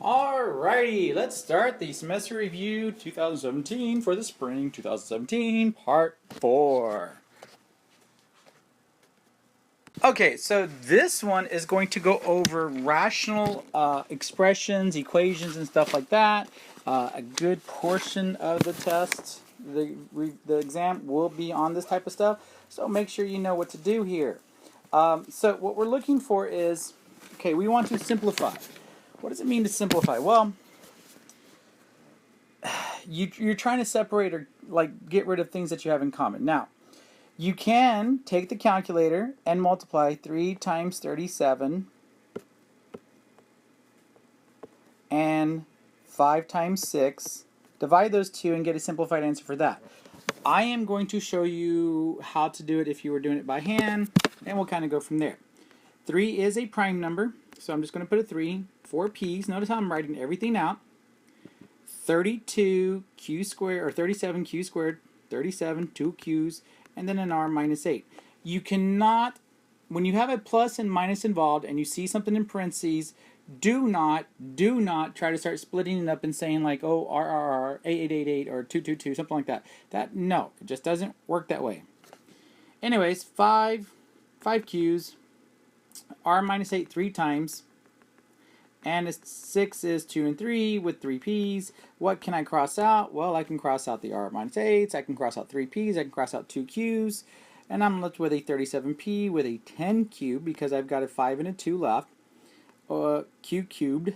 Alrighty, let's start the semester review 2017 for the spring 2017 part 4. Okay, so this one is going to go over rational expressions, equations, and stuff like that. A good portion of the test, the exam will be on this type of stuff, so make sure you know what to do here. So what we're looking for is, okay, we want to simplify. What does it mean to simplify? Well, you're trying to separate or like get rid of things that you have in common. Now, you can take the calculator and multiply 3 times 37 and 5 times 6. Divide those two and get a simplified answer for that. I am going to show you how to do it if you were doing it by hand, and we'll kind of go from there. 3 is a prime number, so I'm just going to put a 3. 4 p's. Notice how I'm writing everything out. 32 q squared, or 37 q squared, 37, 2 q's, and then an r minus 8. You cannot, when you have a plus and minus involved and you see something in parentheses, do not try to start splitting it up and saying like, oh, r 8888 or 222, something like that. No, it just doesn't work that way. Anyways, 5 q's, r minus 8 3 times, and 6 is 2 and 3 with 3 p's. What can I cross out? Well, I can cross out the r minus 8s, I can cross out 3 p's, I can cross out 2 q's, and I'm left with a 37p with a 10q because I've got a 5 and a 2 left. Q cubed,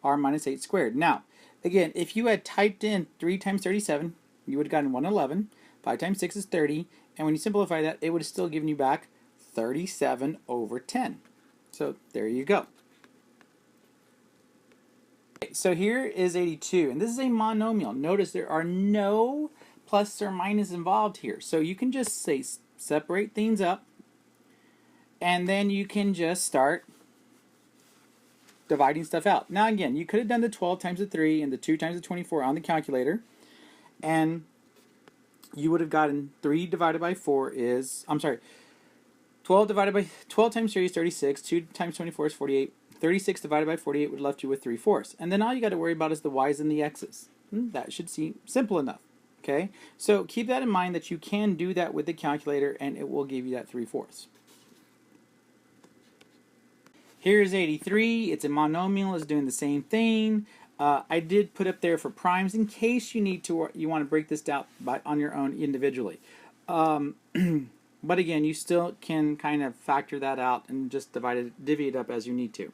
r minus 8 squared. Now, again, if you had typed in 3 times 37, you would have gotten 111. 5 times 6 is 30, and when you simplify that, it would have still given you back 37 over 10. So there you go. So here is 82, and this is a monomial. Notice there are no plus or minus involved here. So you can just say separate things up, and then you can just start dividing stuff out. Now again, you could have done the 12 times the 3 and the 2 times the 24 on the calculator, and you would have gotten 3 divided by 4 is, 12 times 3 is 36, 2 times 24 is 48, 36 divided by 48 would have left you with 3/4. And then all you got to worry about is the y's and the x's. That should seem simple enough. Okay, so keep that in mind that you can do that with the calculator and it will give you that 3/4. Here's 83. It's a monomial. It's doing the same thing. I did put up there for primes in case you want to break this down on your own individually. But again, you still can kind of factor that out and just divvy it up as you need to.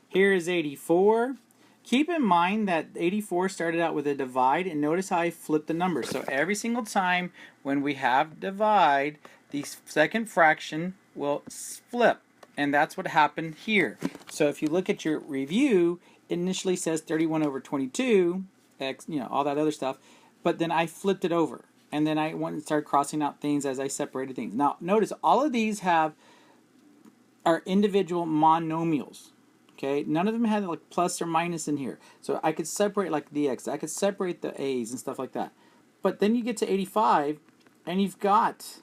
Here is 84. Keep in mind that 84 started out with a divide, and notice how I flipped the numbers. So every single time when we have divide, the second fraction will flip, and that's what happened here. So if you look at your review, it initially says 31 over 22, x, all that other stuff, but then I flipped it over, and then I went and started crossing out things as I separated things. Now notice all of these are individual monomials. Okay, none of them had like plus or minus in here. So I could separate like the x, I could separate the a's and stuff like that. But then you get to 85 and you've got,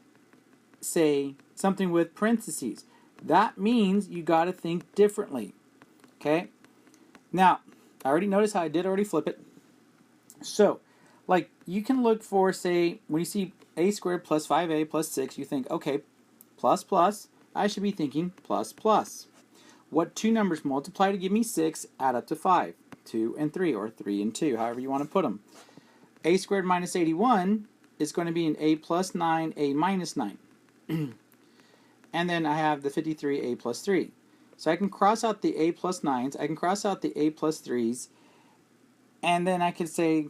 say, something with parentheses. That means you got to think differently. Okay, now I already noticed how I did already flip it. So like you can look for, say, when you see a squared plus 5a plus 6, you think, okay, plus plus, I should be thinking plus plus. What two numbers multiply to give me 6 add up to 5? 2 and 3, or 3 and 2, however you want to put them. A squared minus 81 is going to be an a plus 9, a minus 9. And then I have the 53, a plus 3. So I can cross out the a plus 9s, I can cross out the a plus 3s, and then I could say,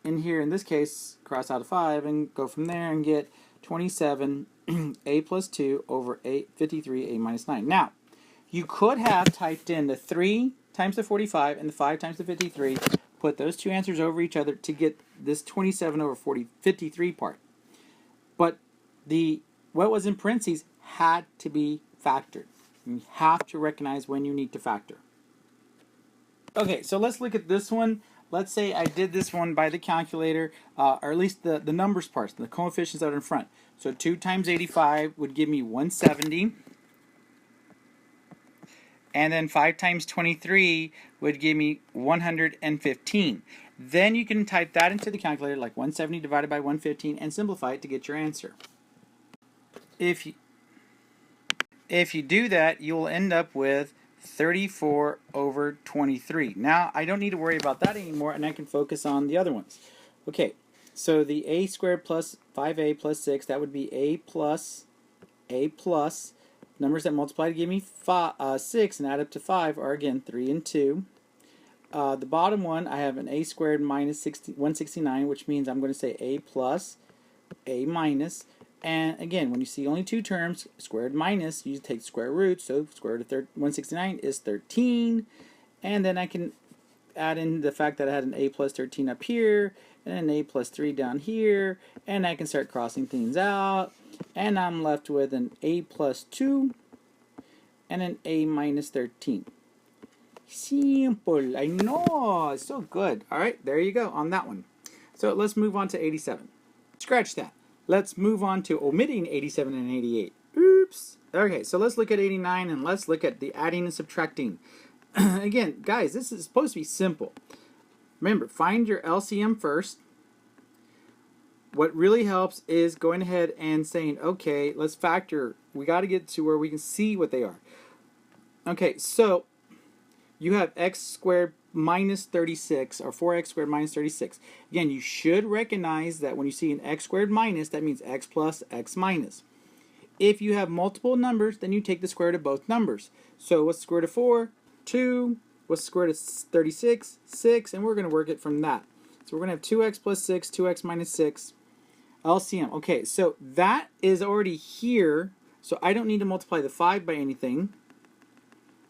in here, in this case, cross out a 5 and go from there and get 27 a plus 2 over 53 a minus 9. Now, you could have typed in the 3 times the 45 and the 5 times the 53, put those two answers over each other to get this 27 over 53 part. But what was in parentheses had to be factored. You have to recognize when you need to factor. Okay, so let's look at this one. Let's say I did this one by the calculator, or at least the numbers parts, the coefficients that are in front. So 2 times 85 would give me 170. and then 5 times 23 would give me 115. Then you can type that into the calculator, like 170 divided by 115, and simplify it to get your answer. If you do that, you will end up with 34 over 23. Now, I don't need to worry about that anymore, and I can focus on the other ones. Okay, so the a squared plus 5a plus 6, that would be a plus. Numbers that multiply to give me 6 and add up to 5 are, again, 3 and 2. The bottom one, I have an a squared minus 169, which means I'm going to say a plus, a minus. And again, when you see only two terms, squared minus, you take the square root, so square root of 169 is 13. And then I can add in the fact that I had an a plus 13 up here, and an a plus 3 down here, and I can start crossing things out. And I'm left with an a plus 2 and an a minus 13. Simple, I know, it's so good. All right, there you go on that one. So let's move on to 87. Scratch that. Let's move on to omitting 87 and 88. Oops. Okay, so let's look at 89 and let's look at the adding and subtracting. Again, guys, this is supposed to be simple. Remember, find your LCM first. What really helps is going ahead and saying, okay, let's factor. We got to get to where we can see what they are. Okay, so you have x squared minus 36, or 4x squared minus 36. Again, you should recognize that when you see an x squared minus, that means x plus, x minus. If you have multiple numbers, then you take the square root of both numbers. So what's the square root of 4? 2. What's the square root of 36? 6. And we're going to work it from that. So we're going to have 2x plus 6, 2x minus 6. LCM. Okay, so that is already here. So I don't need to multiply the 5 by anything.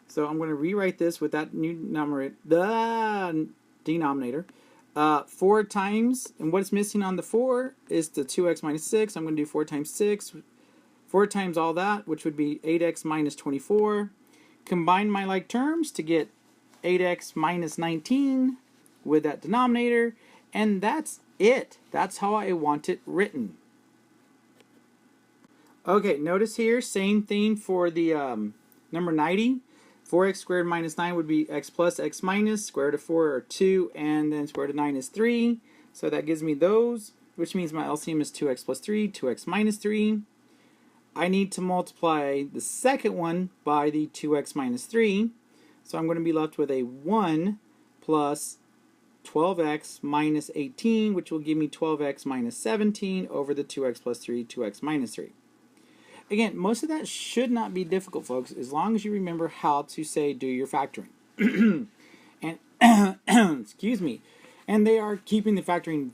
So I'm going to rewrite this with that new numerator, the denominator. 4 times, and what's missing on the 4 is the 2x minus 6. I'm going to do 4 times 6. 4 times all that, which would be 8x minus 24. Combine my like terms to get 8x minus 19 with that denominator. And that's it. That's how I want it written. Okay, notice here, same thing for the number 90. 4x squared minus 9 would be x plus, x minus. Square root of 4 are 2, and then square root of 9 is 3. So that gives me those, which means my LCM is 2x plus 3, 2x minus 3. I need to multiply the second one by the 2x minus 3. So I'm going to be left with a 1 plus 12x minus 18, which will give me 12x minus 17 over the 2x plus 3, 2x minus 3. Again, most of that should not be difficult, folks, as long as you remember how to say do your factoring. And excuse me. And they are keeping the factoring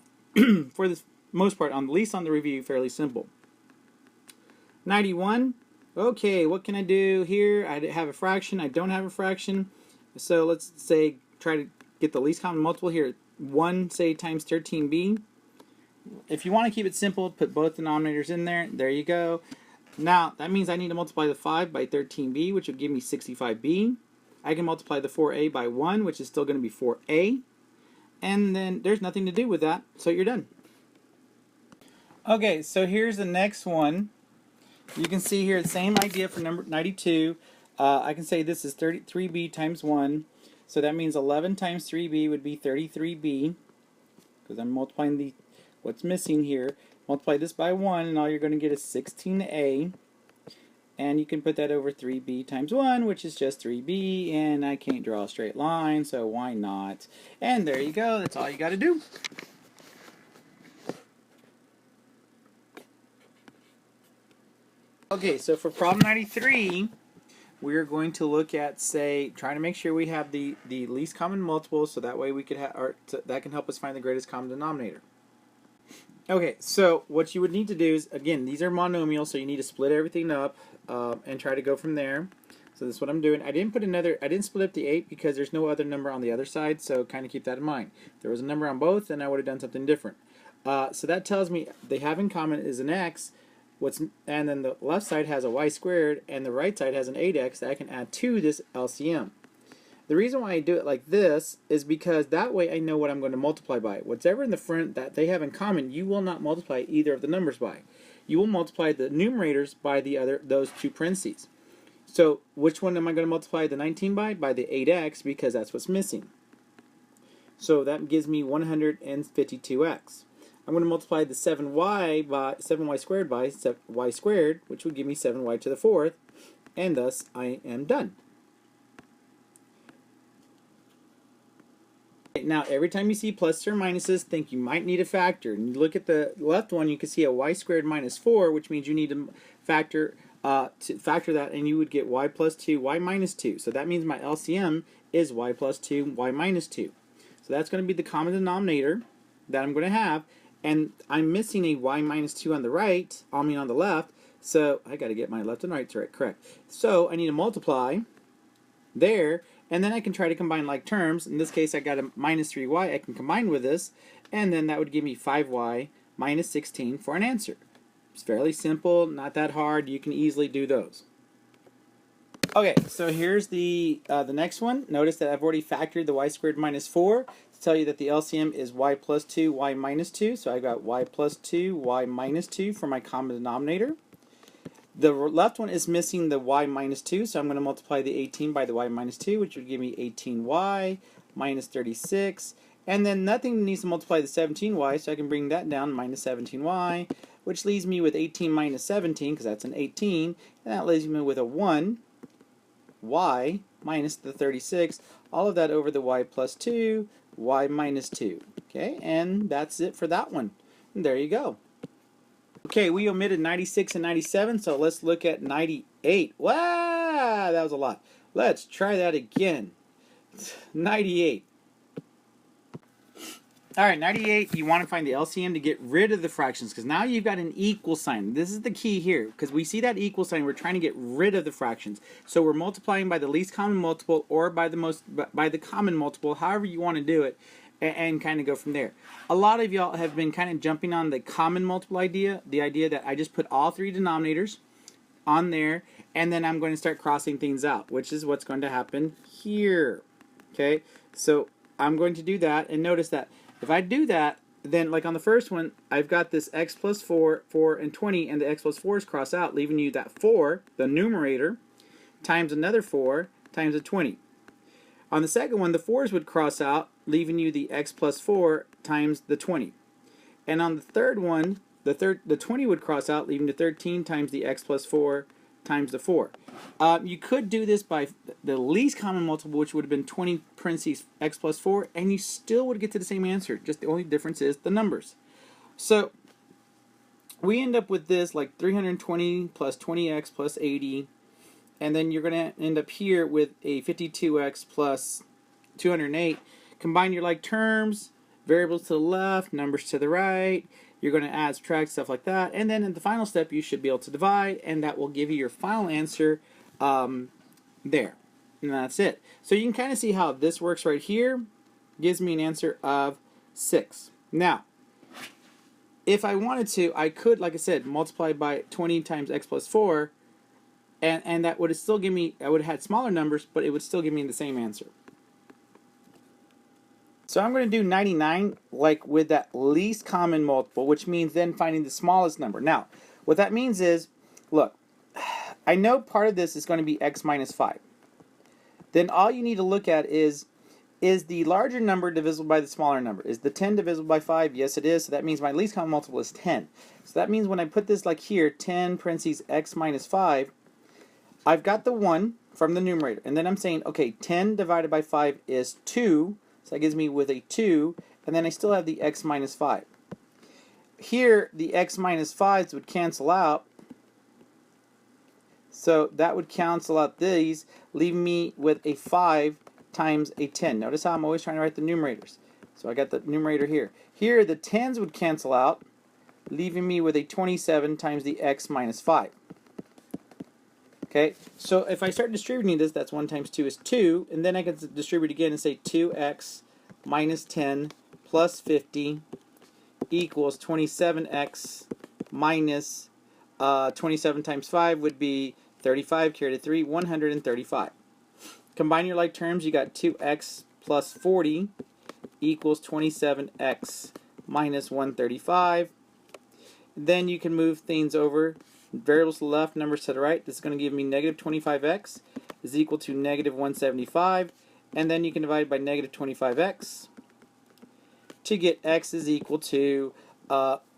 for the most part, at least on the review, fairly simple. 91. Okay, what can I do here? I have a fraction. I don't have a fraction. So let's say try to get the least common multiple here. 1, say, times 13b. If you want to keep it simple, put both denominators in there. There you go. Now, that means I need to multiply the 5 by 13b, which would give me 65b. I can multiply the 4a by 1, which is still going to be 4a. And then there's nothing to do with that, so you're done. Okay, so here's the next one. You can see here the same idea for number 92. I can say this is 33b times 1. So that means 11 times 3b would be 33b, because I'm multiplying what's missing here. Multiply this by 1, and all you're going to get is 16a. And you can put that over 3b times 1, which is just 3b. And I can't draw a straight line, so why not? And there you go. That's all you got to do. Okay, so for problem 93, we're going to look at, say, trying to make sure we have the least common multiple, so that way we could that can help us find the greatest common denominator. Okay, so what you would need to do is, again, these are monomial, so you need to split everything up and try to go from there. So this is what I'm doing. I didn't split up the 8 because there's no other number on the other side, so kind of keep that in mind. If there was a number on both, then I would have done something different. So that tells me they have in common is an x, and then the left side has a y squared, and the right side has an 8x that I can add to this LCM. The reason why I do it like this is because that way I know what I'm going to multiply by. Whatever in the front that they have in common, you will not multiply either of the numbers by. You will multiply the numerators by those two parentheses. So which one am I going to multiply the 19 by? By the 8x, because that's what's missing. So that gives me 152x. I'm going to multiply the 7y squared by y squared, which would give me 7y to the fourth, and thus I am done. Now, every time you see pluses or minuses, think you might need a factor. And you look at the left one, you can see a y squared minus 4, which means you need to factor that, and you would get y plus 2, y minus 2. So that means my LCM is y plus 2, y minus 2. So that's going to be the common denominator that I'm going to have. And I'm missing a y minus 2 on the right, on the left. So I got to get my left and right correct. So I need to multiply there, and then I can try to combine like terms. In this case, I got a minus 3y I can combine with this, and then that would give me 5y minus 16 for an answer. It's fairly simple, not that hard. You can easily do those. Okay, so here's the next one. Notice that I've already factored the y squared minus 4 to tell you that the LCM is y plus 2, y minus 2. So I got y plus 2, y minus 2 for my common denominator. The left one is missing the y minus 2, so I'm going to multiply the 18 by the y minus 2, which would give me 18y minus 36. And then nothing needs to multiply the 17y, so I can bring that down, minus 17y, which leaves me with 18 minus 17, because that's an 18, and that leaves me with a 1, y minus the 36, all of that over the y plus 2, y minus 2. Okay, and that's it for that one. And there you go. Okay, we omitted 96 and 97, so let's look at 98. Wow, that was a lot. Let's try that again. 98. Alright, 98, you want to find the LCM to get rid of the fractions, because now you've got an equal sign. This is the key here, because we see that equal sign, we're trying to get rid of the fractions. So we're multiplying by the least common multiple, or by the common multiple, however you want to do it, and kind of go from there. A lot of y'all have been kind of jumping on the common multiple idea, the idea that I just put all three denominators on there, and then I'm going to start crossing things out, which is what's going to happen here. Okay, so I'm going to do that, and notice that if I do that, then like on the first one, I've got this x plus 4, 4, and 20, and the x plus 4's cross out, leaving you that 4, the numerator, times another 4, times a 20. On the second one, the 4's would cross out, leaving you the x plus 4 times the 20. And on the third one, the 20 would cross out, leaving the 13 times the x plus 4 times the 4. You could do this by the least common multiple, which would have been 20 parentheses x plus 4, and you still would get to the same answer. Just the only difference is the numbers. So we end up with this like 320 plus 20x plus 80. And then you're going to end up here with a 52x plus 208. Combine your like terms, variables to the left, numbers to the right. You're going to add, subtract, stuff like that. And then in the final step, you should be able to divide, and that will give you your final answer there. And that's it. So you can kind of see how this works right here. Gives me an answer of 6. Now, if I wanted to, I could, like I said, multiply by 20 times x plus 4. And that would still give me, I would have had smaller numbers, but it would still give me the same answer. So I'm going to do 99 like with that least common multiple, which means then finding the smallest number. Now, what that means is, look, I know part of this is going to be x minus 5. Then all you need to look at is the larger number divisible by the smaller number? Is the 10 divisible by 5? Yes, it is. So that means my least common multiple is 10. So that means when I put this like here, 10 parentheses x minus 5, I've got the 1 from the numerator, and then I'm saying, okay, 10 divided by 5 is 2, so that gives me with a 2, and then I still have the x minus 5. Here, the x minus 5s would cancel out, so that would cancel out these, leaving me with a 5 times a 10. Notice how I'm always trying to write the numerators. So I got the numerator here. Here, the 10s would cancel out, leaving me with a 27 times the x minus 5. Okay, so if I start distributing this, that's 1 times 2 is 2, and then I can distribute again and say 2x minus 10 plus 50 equals 27x minus 27 times 5 would be 35, carry to 3, 135. Combine your like terms, you got 2x plus 40 equals 27x minus 135. Then you can move things over variables to the left, numbers to the right. This is going to give me negative 25x is equal to negative 175. And then you can divide by negative 25x to get x is equal to,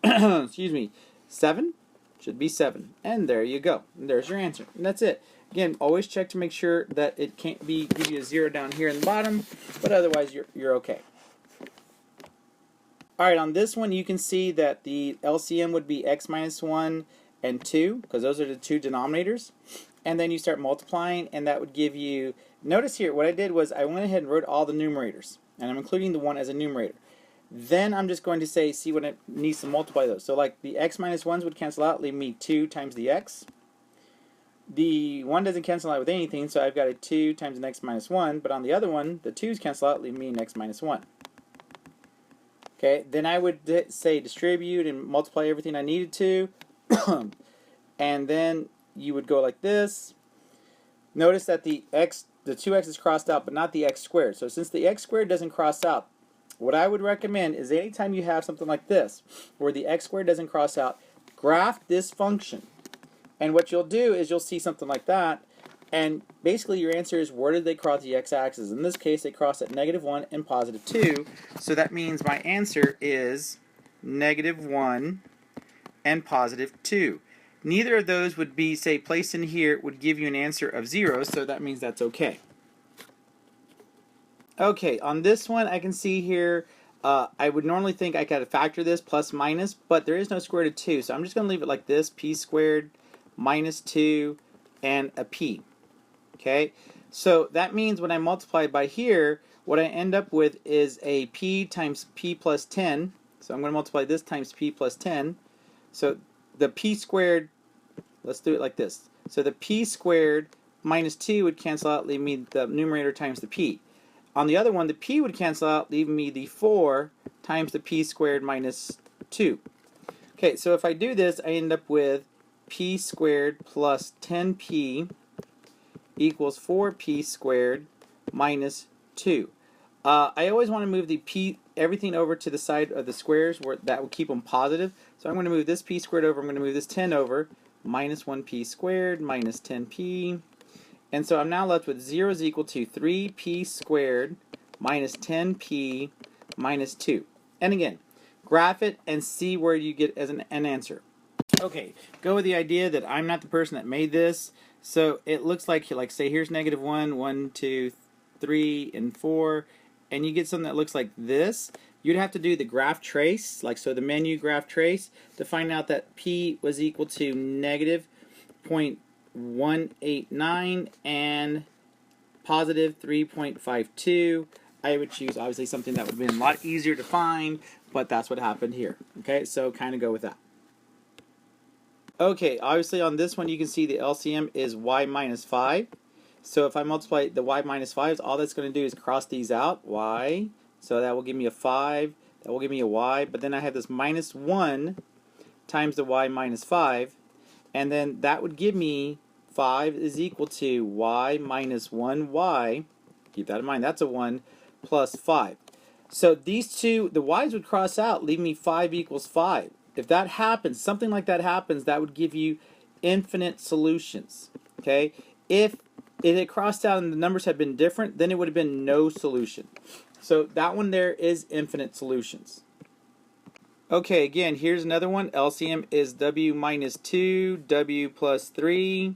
excuse me, 7? Should be 7. And there you go. And there's your answer. And that's it. Again, always check to make sure that it can't be give you a 0 down here in the bottom, but otherwise you're okay. Alright, on this one you can see that the LCM would be x minus 1 and 2, because those are the two denominators. And then you start multiplying, and that would give you, notice here, what I did was I went ahead and wrote all the numerators, and I'm including the 1 as a numerator. Then I'm just going to say, see what it needs to multiply those. So like the x minus 1s would cancel out, leave me 2 times the x. The 1 doesn't cancel out with anything, so I've got a 2 times an x minus 1, but on the other one, the 2's cancel out, leave me an x minus 1. Okay, then I would say distribute and multiply everything I needed to, and then you would go like this. Notice that the 2x is crossed out, but not the x squared. So since the x squared doesn't cross out, what I would recommend is anytime you have something like this, where the x squared doesn't cross out, graph this function. And what you'll do is you'll see something like that, and basically your answer is where did they cross the x-axis? In this case, they cross at -1 and +2, so that means my answer is -1 and +2. Neither of those would be, say, placed in here would give you an answer of 0, so that means that's okay. Okay, on this one I can see here, I would normally think I could factor this plus minus, but there is no square root of 2, so I'm just going to leave it like this, p squared minus 2 and a p. Okay, so that means when I multiply by here, what I end up with is a p times p plus 10. So I'm going to multiply this times p plus 10. So the p squared, let's do it like this. So the p squared minus 2 would cancel out, leave me the numerator times the p. On the other one, the p would cancel out, leaving me the 4 times the p squared minus 2. Okay, so if I do this, I end up with p squared plus 10p equals 4p squared minus 2. I always want to move the p, everything over to the side of the squares where that will keep them positive. So I'm going to move this p squared over, I'm going to move this 10 over, minus 1p squared minus 10p. And so I'm now left with 0 is equal to 3p squared minus 10p minus 2. And again, graph it and see where you get as an answer. Okay, go with the idea that I'm not the person that made this. So it looks like say here's -1, 1, 2, 3, and 4, and you get something that looks like this. You'd have to do the graph trace, like so the menu graph trace, to find out that p was equal to -0.189 and positive 3.52. I would choose obviously something that would have been a lot easier to find, but that's what happened here. Okay, so kind of go with that. Okay, obviously on this one you can see the LCM is y minus 5. So if I multiply the y minus 5s, all that's going to do is cross these out, y. So that will give me a 5, that will give me a y, but then I have this minus 1 times the y minus 5, and then that would give me 5 is equal to y minus 1y, keep that in mind, that's a 1, plus 5. So these two, the y's would cross out, leave me 5 equals 5. If that happens, something like that happens, that would give you infinite solutions. Okay? If it had crossed out and the numbers had been different, then it would have been no solution. So that one there is infinite solutions. Okay, again, here's another one. LCM is w minus 2, w plus 3.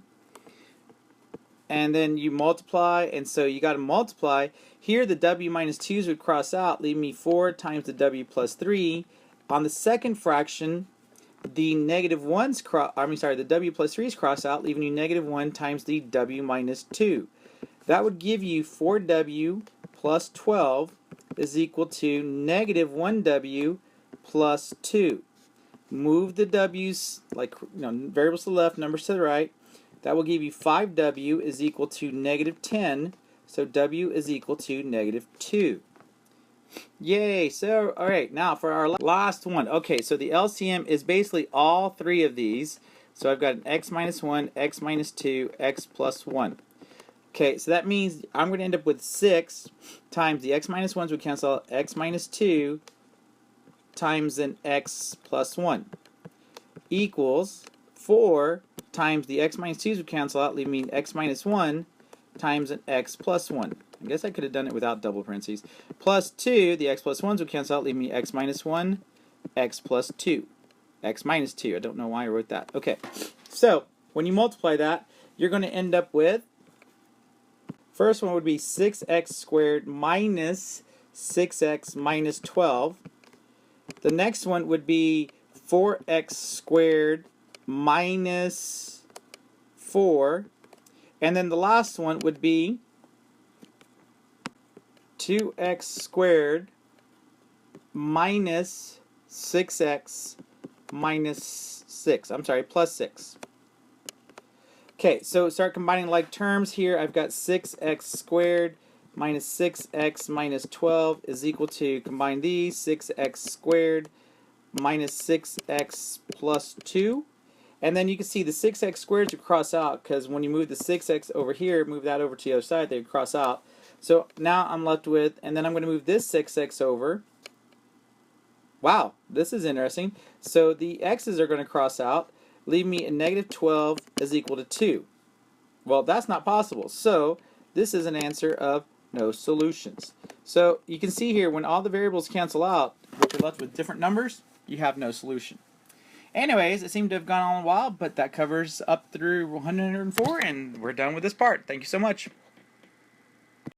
And then you multiply, and so you got to multiply. Here the w minus 2's would cross out, leave me 4 times the w plus 3. On the second fraction, the -1's the w plus 3's cross out, leaving you -1 times the w minus 2. That would give you 4w plus 12 is equal to -1w plus 2. Move the w's, like variables to the left, numbers to the right. That will give you 5w is equal to -10, so w is equal to -2. Yay! So, alright, now for our last one. Okay, so the LCM is basically all three of these. So I've got an x minus 1, x minus 2, x plus 1. Okay, so that means I'm going to end up with 6 times the x minus 1s would cancel out x minus 2 times an x plus 1 equals 4 times the x minus 2's would cancel out, leaving me x minus 1 times an x plus 1. I guess I could have done it without double parentheses. Plus 2, the x plus 1's would cancel out, leaving me x minus 1, x plus 2. X minus 2. I don't know why I wrote that. Okay, so when you multiply that, you're going to end up with, first one would be 6x squared minus 6x minus 12. The next one would be 4x squared minus 4. And then the last one would be 2x squared minus 6x minus 6. I'm sorry, plus 6. Okay, so start combining like terms here. I've got 6x squared minus 6x minus 12 is equal to, combine these, 6x squared minus 6x plus 2. And then you can see the 6x squared would cross out, because when you move the 6x over here, move that over to the other side, they would cross out. So now I'm left with, and then I'm going to move this 6x over. Wow, this is interesting. So the x's are going to cross out, leave me a negative 12 is equal to 2. Well, that's not possible. So this is an answer of no solutions. So you can see here, when all the variables cancel out, if you're left with different numbers, you have no solution. Anyways, it seemed to have gone on a while, but that covers up through 104, and we're done with this part. Thank you so much.